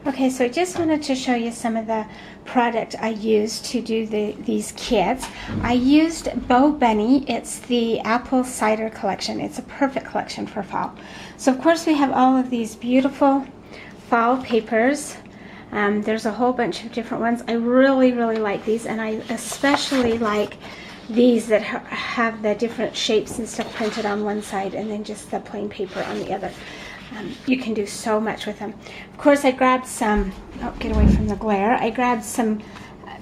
Okay, so I just wanted to show you some of the product I used to do these kits. I used Bo Bunny. It's the apple cider collection. It's a perfect collection for fall. So of course we have all of these beautiful fall papers. There's a whole bunch of different ones. I really like these, and I especially like these that have the different shapes and stuff printed on one side and then just the plain paper on the other. You can do so much with them. Of course, I grabbed some, get away from the glare, I grabbed some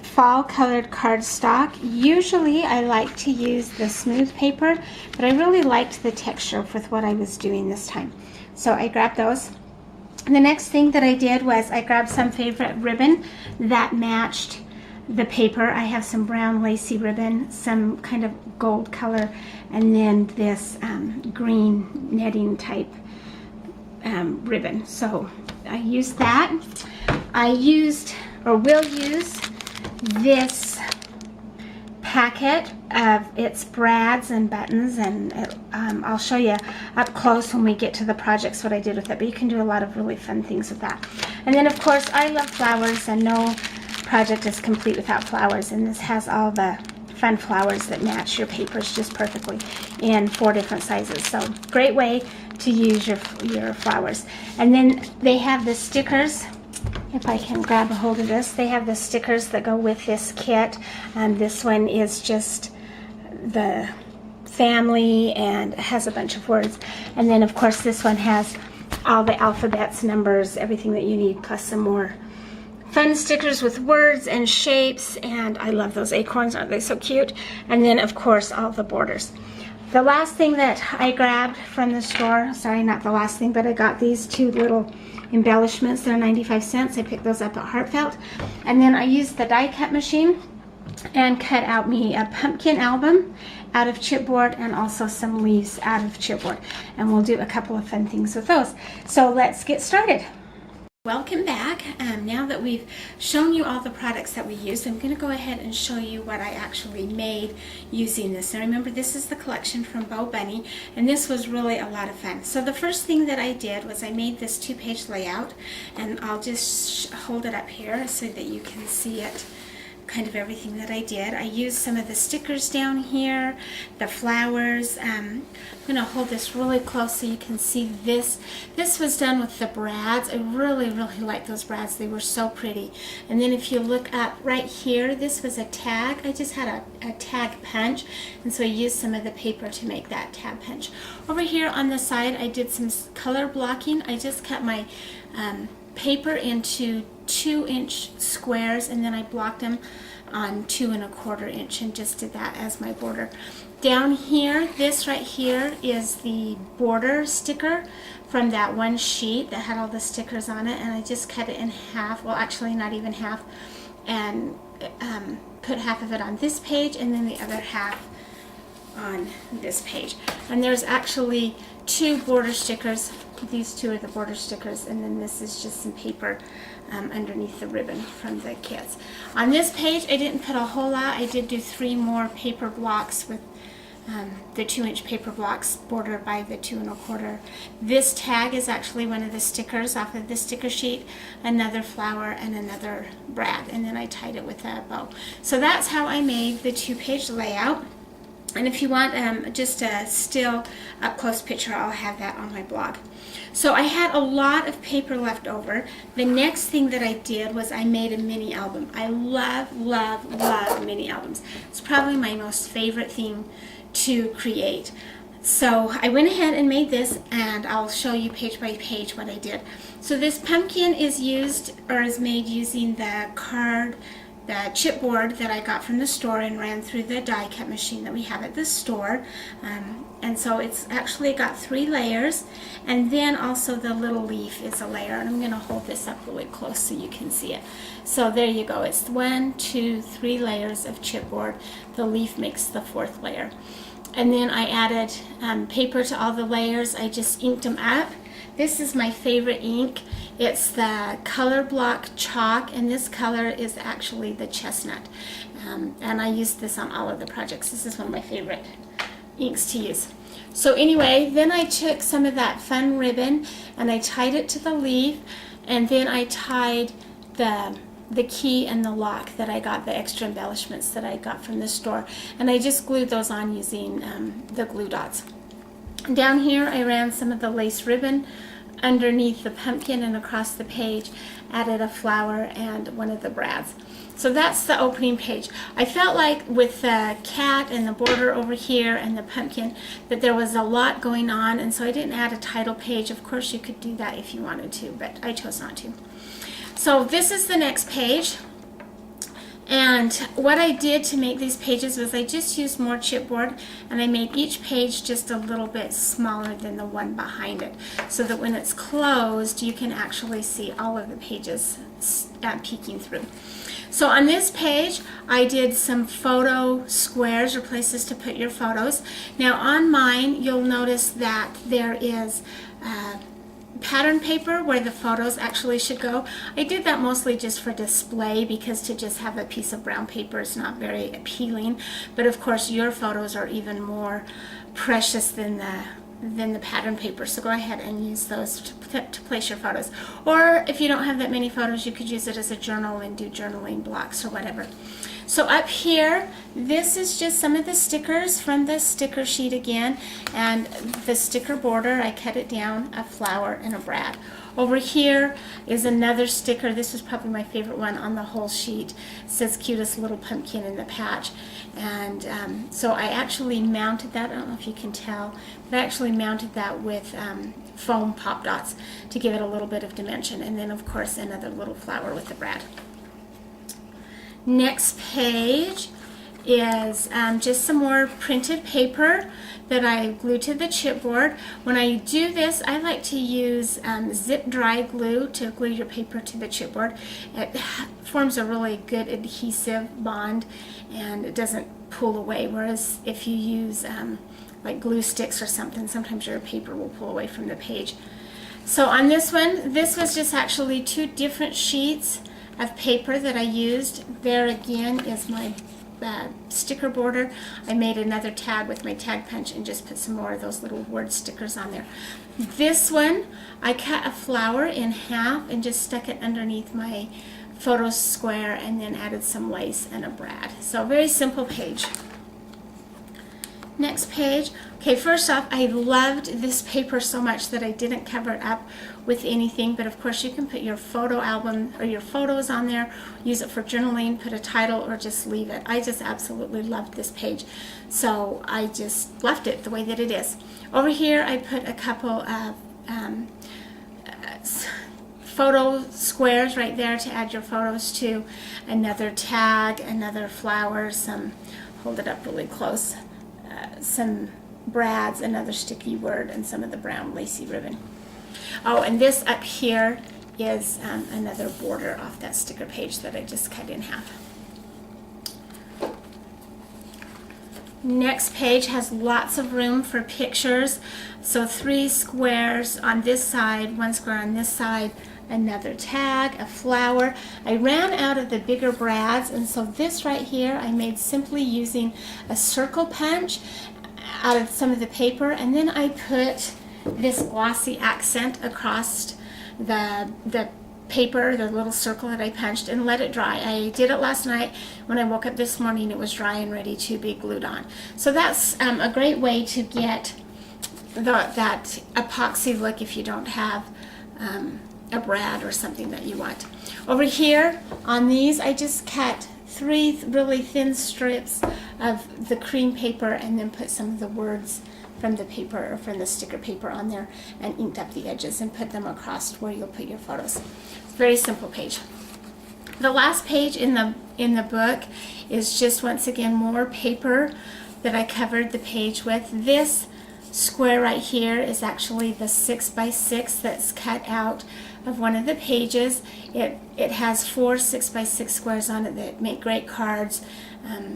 fall colored cardstock. Usually I like to use the smooth paper, but I really liked the texture with what I was doing this time. So I grabbed those. And the next thing that I did was I grabbed some favorite ribbon that matched the paper. I have some brown lacy ribbon, some kind of gold color, and then this green netting type ribbon. So I used that. I used, or will use, this packet of its brads and buttons, and I'll show you up close when we get to the projects what I did with it, but you can do a lot of really fun things with that. And then of course I love flowers, and no project is complete without flowers, and this has all the fun flowers that match your papers just perfectly in 4 different sizes. So great way to use your flowers. And then they have the stickers. If I can grab a hold of this, they have the stickers that go with this kit. This one is just the family and has a bunch of words. And then of course this one has all the alphabets, numbers, everything that you need, plus some more fun stickers with words and shapes. And I love those acorns, aren't they so cute? And then of course all the borders. The last thing that I grabbed from the store, sorry, not the last thing, but I got these 2 little embellishments. They're 95 cents. I picked those up at Heartfelt. And then I used the die cut machine and cut out me a pumpkin album out of chipboard, and also some leaves out of chipboard. And we'll do a couple of fun things with those. So let's get started. Welcome back. Now that we've shown you all the products that we used, I'm going to go ahead and show you what I actually made using this. Now remember, this is the collection from Bo Bunny, and this was really a lot of fun. So the first thing that I did was I made this 2-page layout, and I'll just hold it up here so that you can see it, kind of everything that I did. I used some of the stickers down here, the flowers. I'm going to hold this really close so you can see this. This was done with the brads. I really like those brads. They were so pretty. And then if you look up right here, this was a tag. I just had a tag punch, and so I used some of the paper to make that tag punch. Over here on the side, I did some color blocking. I just cut my paper into 2-inch squares, and then I blocked them on 2 1/4 inch and just did that as my border. Down here, this right here is the border sticker from that one sheet that had all the stickers on it, and I just cut it in half, well actually not even half, and put half of it on this page and then the other half on this page. And there's actually 2 border stickers. These 2 are the border stickers, and then this is just some paper underneath the ribbon from the kits. On this page I didn't put a whole lot. I did do 3 more paper blocks with the 2-inch paper blocks bordered by the 2 1/4. This tag is actually one of the stickers off of the sticker sheet, another flower and another brad, and then I tied it with a bow. So that's how I made the 2-page layout. And if you want just a still up-close picture, I'll have that on my blog. So I had a lot of paper left over. The next thing that I did was I made a mini album. I love mini albums. It's probably my most favorite thing to create. So I went ahead and made this, and I'll show you page by page what I did. So this pumpkin is used, or is made using the chipboard that I got from the store and ran through the die cut machine that we have at the store. And so it's actually got 3 layers, and then also the little leaf is a layer, and I'm going to hold this up really close so you can see it. So there you go. It's 1, 2, 3 layers of chipboard. The leaf makes the 4th layer. And then I added paper to all the layers. I just inked them up. This is my favorite ink. It's the Color Block Chalk, and this color is actually the chestnut. And I used this on all of the projects. This is one of my favorite inks to use. So anyway, then I took some of that fun ribbon and I tied it to the leaf, and then I tied the key and the lock that I got, the extra embellishments that I got from the store, and I just glued those on using the glue dots. Down here I ran some of the lace ribbon underneath the pumpkin and across the page, added a flower and one of the brads. So that's the opening page. I felt like with the cat and the border over here and the pumpkin that there was a lot going on, and so I didn't add a title page. Of course you could do that if you wanted to, but I chose not to. So this is the next page. And what I did to make these pages was I just used more chipboard, and I made each page just a little bit smaller than the one behind it, so that when it's closed you can actually see all of the pages peeking through. So on this page I did some photo squares, or places to put your photos. Now on mine you'll notice that there is pattern paper where the photos actually should go. I did that mostly just for display, because to just have a piece of brown paper is not very appealing, but of course your photos are even more precious than the pattern paper, so go ahead and use those to place your photos. Or if you don't have that many photos, you could use it as a journal and do journaling blocks or whatever. So up here, this is just some of the stickers from the sticker sheet again, and the sticker border, I cut it down, a flower and a brad. Over here is another sticker. This was probably my favorite one on the whole sheet. It says cutest little pumpkin in the patch. And so I actually mounted that. I don't know if you can tell, but I actually mounted that with foam pop dots to give it a little bit of dimension. And then of course another little flower with the brad. Next page is just some more printed paper that I glued to the chipboard. When I do this, I like to use zip dry glue to glue your paper to the chipboard. It forms a really good adhesive bond, and it doesn't pull away, whereas if you use like glue sticks or something, sometimes your paper will pull away from the page. So on this one, this was just actually two different sheets of paper that I used. There again is my sticker border. I made another tag with my tag punch and just put some more of those little word stickers on there. This one, I cut a flower in half and just stuck it underneath my photo square, and then added some lace and a brad. So very simple page. Next page. Okay, first off, I loved this paper so much that I didn't cover it up with anything, but of course you can put your photo album or your photos on there, use it for journaling, put a title, or just leave it. I just absolutely loved this page, so I just left it the way that it is. Over here I put a couple of photo squares right there to add your photos to, another tag, another flower, some, hold it up really close, some brads, another sticky word, and some of the brown lacy ribbon. Oh, and this up here is another border off that sticker page that I just cut in half. Next page has lots of room for pictures. So 3 squares on this side, 1 square on this side, another tag, a flower. I ran out of the bigger brads, and so this right here I made simply using a circle punch out of some of the paper, and then I put this glossy accent across the paper, the little circle that I punched, and let it dry. I did it last night. When I woke up this morning, it was dry and ready to be glued on. So that's a great way to get that epoxy look if you don't have a brad or something that you want. Over here on these, I just cut 3 really thin strips of the cream paper and then put some of the words from the paper or from the sticker paper on there and inked up the edges and put them across where you'll put your photos. It's a very simple page. The last page in the book is just once again more paper that I covered the page with. This square right here is actually the 6x6 that's cut out of one of the pages. It has 4 6x6 squares on it that make great cards,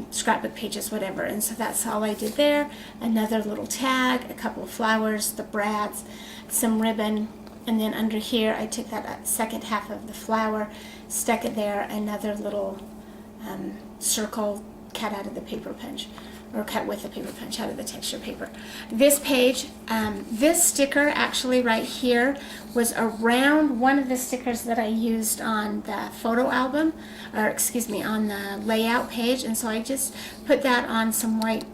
scrapbook pages, whatever. And so that's all I did there. Another little tag, a couple of flowers, the brads, some ribbon, and then under here I took that second half of the flower, stuck it there, another little circle cut out of the paper punch. or cut with a paper punch out of the texture paper. This page, this sticker actually right here was around one of the stickers that I used on the photo album, or excuse me, on the layout page, and so I just put that on some white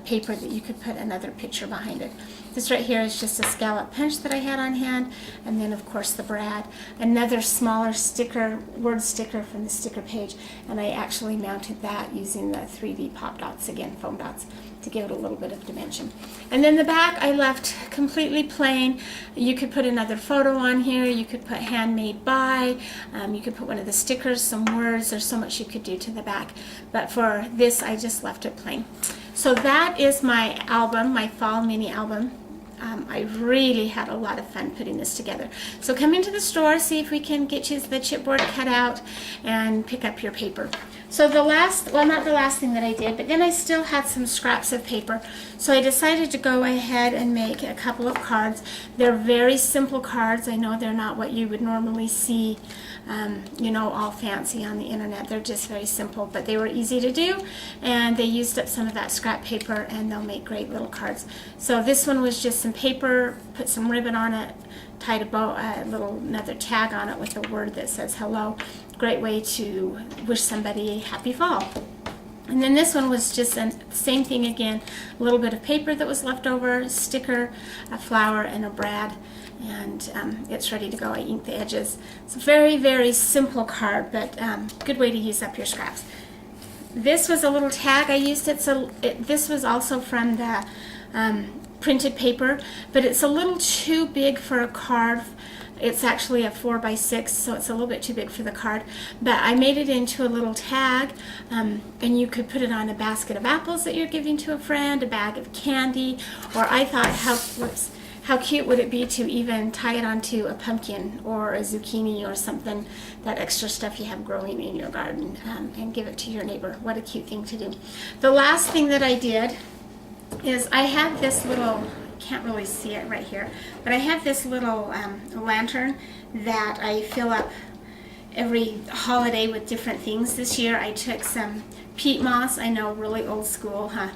paper that you could put another picture behind it. This right here is just a scallop punch that I had on hand, and then of course the brad, another smaller sticker, word sticker from the sticker page, and I actually mounted that using the 3D pop dots, again foam dots, to give it a little bit of dimension. And then the back I left completely plain. You could put another photo on here, you could put handmade by, you could put one of the stickers, some words. There's so much you could do to the back, but for this I just left it plain. So that is my album, my fall mini album. I really had a lot of fun putting this together. So come into the store, see if we can get you the chipboard cut out, and pick up your paper. So the last, well, not the last thing that I did, but then I still had some scraps of paper. So I decided to go ahead and make a couple of cards. They're very simple cards. I know they're not what you would normally see, you know, all fancy on the internet. They're just very simple, but they were easy to do, and they used up some of that scrap paper, and they'll make great little cards. So this one was just some paper, put some ribbon on it, tied a bow, another tag on it with a word that says hello. Great way to wish somebody a happy fall. And then this one was just the same thing again, a little bit of paper that was left over, a sticker, a flower, and a brad, and it's ready to go. I inked the edges. It's a very, very simple card, but good way to use up your scraps. This was a little tag I used. This was also from the printed paper, but it's a little too big for a card. It's actually a 4x6, so it's a little bit too big for the card, but I made it into a little tag, and you could put it on a basket of apples that you're giving to a friend, a bag of candy, or I thought how cute would it be to even tie it onto a pumpkin or a zucchini or something, that extra stuff you have growing in your garden, and give it to your neighbor. What a cute thing to do. The last thing that I did is I have this little, can't really see it right here, but I have this little lantern that I fill up every holiday with different things. This year I took some peat moss, I know, really old school, huh?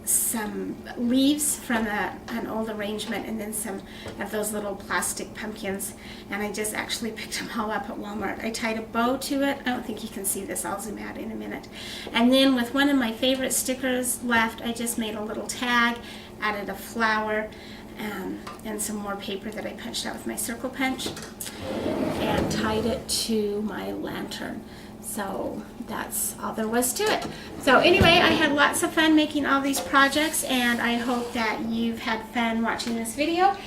Some leaves from an old arrangement, and then some of those little plastic pumpkins, and I just actually picked them all up at Walmart. I tied a bow to it. I don't think you can see this, I'll zoom out in a minute. And then with one of my favorite stickers left, I just made a little tag, added a flower, and some more paper that I punched out with my circle punch, and tied it to my lantern. So that's all there was to it. So anyway, I had lots of fun making all these projects, and I hope that you've had fun watching this video.